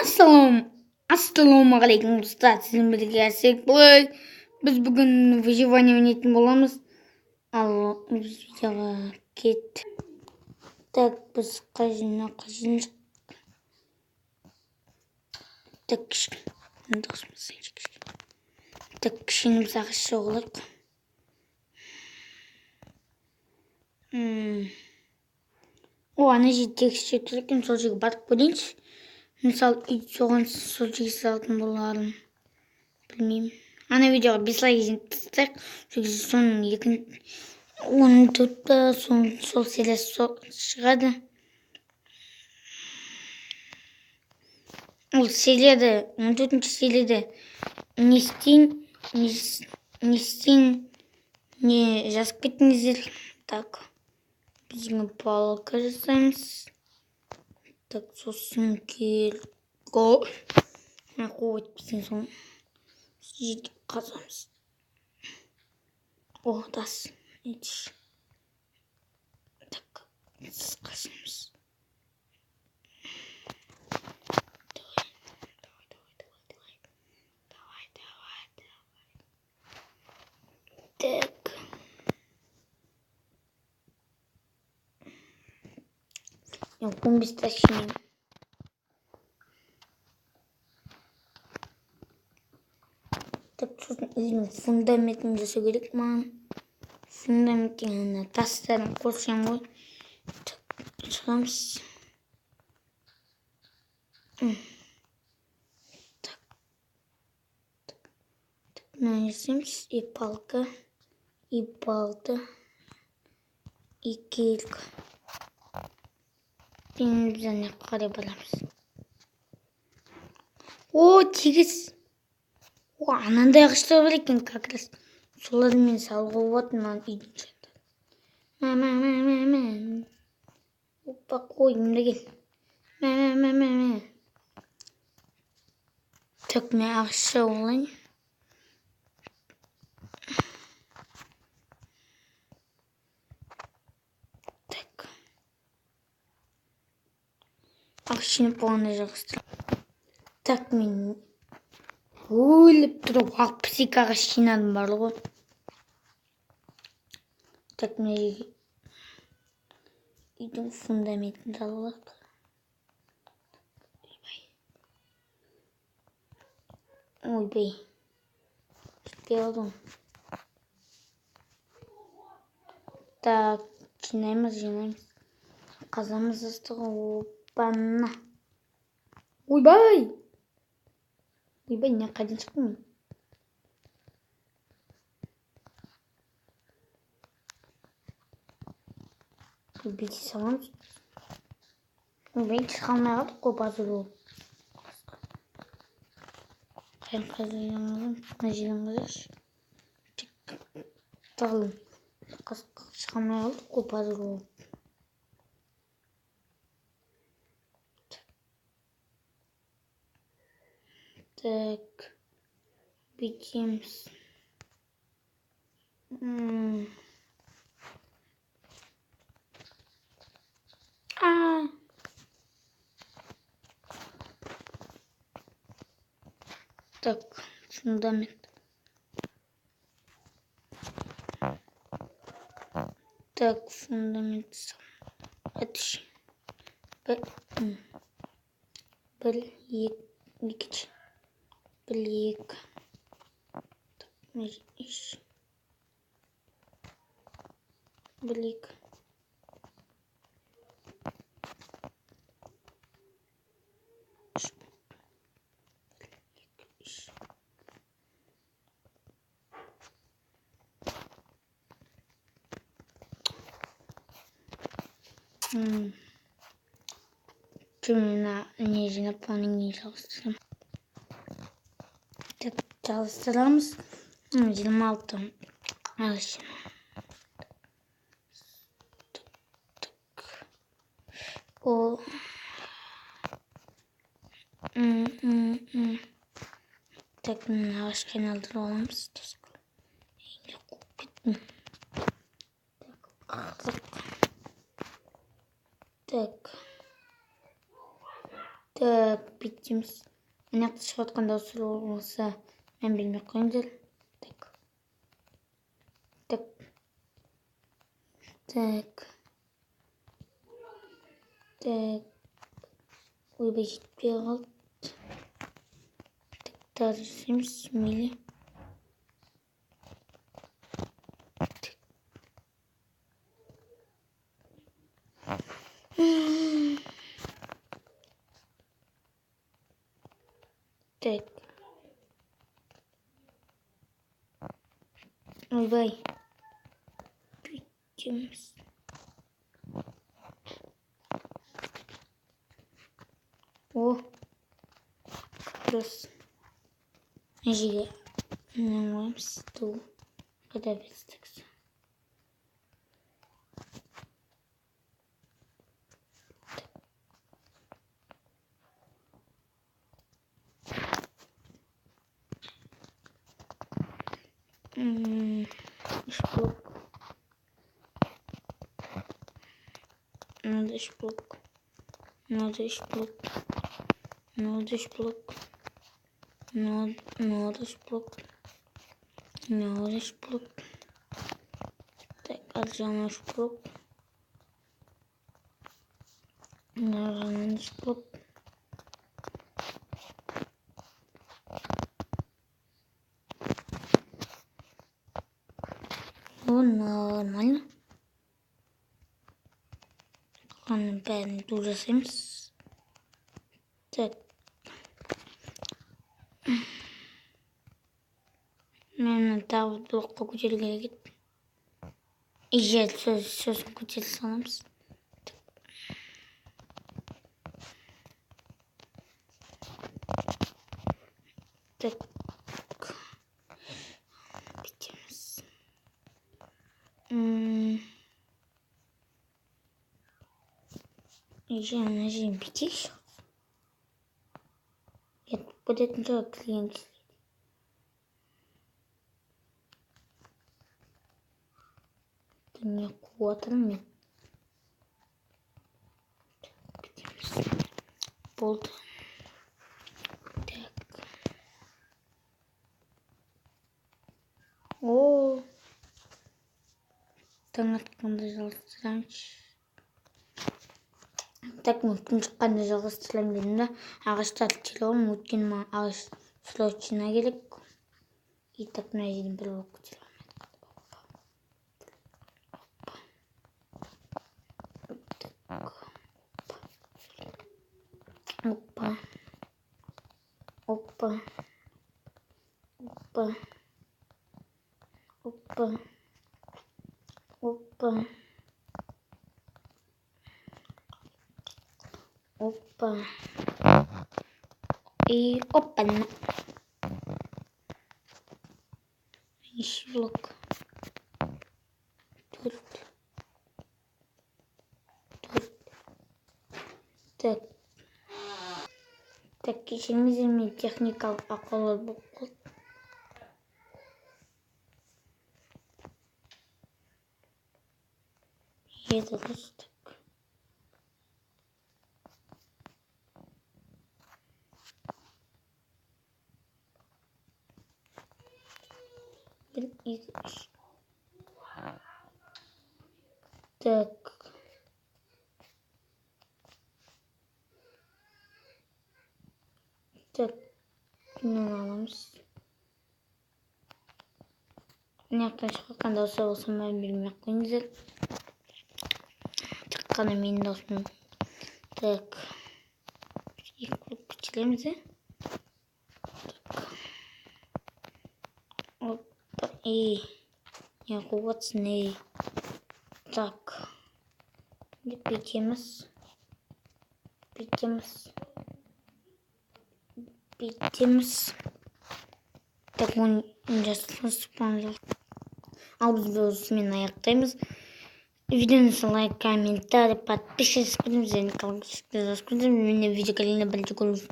Ассалаумағалейкум достар, сізбен бірге Серікболай. Біз бүгін выживание ойнайтын боламыз. Ал біз видеоға кет. Так, біз қажына. Так, кішкеніміз ағызшы оғылайық. Ана жерде текстче тұр екен, сол жерге барып көрейінші. Мысалы, соған сол жерге салатын боларын білмеймін. Ана видеоға 5 лайк тастайық. Соның 14-та сол сериясы шығады. Ол серияда 14-ші серияда не жазып кетіңіздер. Так, біздің палка жасаймыз. Так, сосын қол. Қойт біздің соң жерге қазамыз. О, тас. Так, қазамыз. Так. Я 15 тащим. Так, сосын үйдің фундаментін жасау керек маған. Фундаменттен тастарын қосам ғой. Шығамыз. Так. Мына жасаймыз. И палка. И балта. И келька. Біз ана қарай барамыз. О, тегіс. Анандай ағыштар бар екен, как раз. Соларды мен салуға болатын маған үйдің жанында. Опа, қойдым да кел. Так, мен ағышша олайын. Так. Ағышшыны болғанда жағыстырып. Так, мен өліп тұрып 62 ағаш жинадым барлығы. Так, мына жерге үйдің фундаментін салайық. Ойбай. Жетпей алдым. Так, жинаймыз. Қазамыз астығы. Опана. Ойбай. Ойбай, не қайдан шықтым мен? Бейте саламыз. Ойбай, шығалмай қалдық қой базыр болып. Қайын қазайын. Мына жерден қазайшы. Тағылым. Шығалмай қалдық қой базыр болып. Так, бүйтеміз. Так, фундамент. Так, фундамент. Атыш. Бір, екі. Блик. Блик. Тümüne enerjini planning çalıştıralım. Çalıştıralımız. 26 alışım. O tak navaş kanalda olamız. Так. Так, bitimiz. Аяқты шығыватқан дауысы болса, мен білмей қойыңдар. Так. Так. Так. Так. Ойбай жетпей қалды. Так, тағы жасаймыз. Мейлі. Так. Ойбай. Бүйтеміз. О. Дұрыс. Мына жерге қойамыз. Стул. Қайда берістік. Үш блок. Надо үш блок. Надо үш блок. Надо үш блок. Надо үш блок. Надо үш блок. Так, аржана үш блок. Аржана үш блок. О, нормально. Қалғанның бәрін ду жасаймыз. Так. Мен тағы блокқа көтеру керек еді. Жел сосын көтере саламыз. Так. Бітеміз. Ана жерін бітейші. Бұдетін жоға клиент. Не қуатырым мен. Бітеміз. Болды. Так. О. Таң атқанда жалғастырамыз. Так, мүмкін шыққанда жалғастырам дедім да. Ағаштарды телуім, өткен ма ағаш сұрочына керек. И так мына жерден бір блок көтеремін. Опа. Опа. Опа. Опа. Опа. Опа. И опа. Еще блок. Тут. Так. Так, кешіріңіздер, мен техникалық ақаулар болып қалды. Еді дұрыстық. Бір, екі, үш. Так. Так. Күнен аламыз. Мынаяқтан шыққан дауысы болса мен білмей қойыңыздар. Тек қана менің даусым. Так. Екі блок көтереміз. Опа. Не қуатсың, Так. Бітеміз. Так, оны жасырып ал біз осымен аяқтаймыз. Видеоны лайк, комментарий, подписывайтесь, меня видео колено бірінші көріңіз.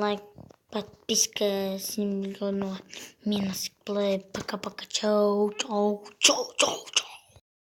Лайк, подписка, сенің білгенуға мен асық. Пока-пока, чау.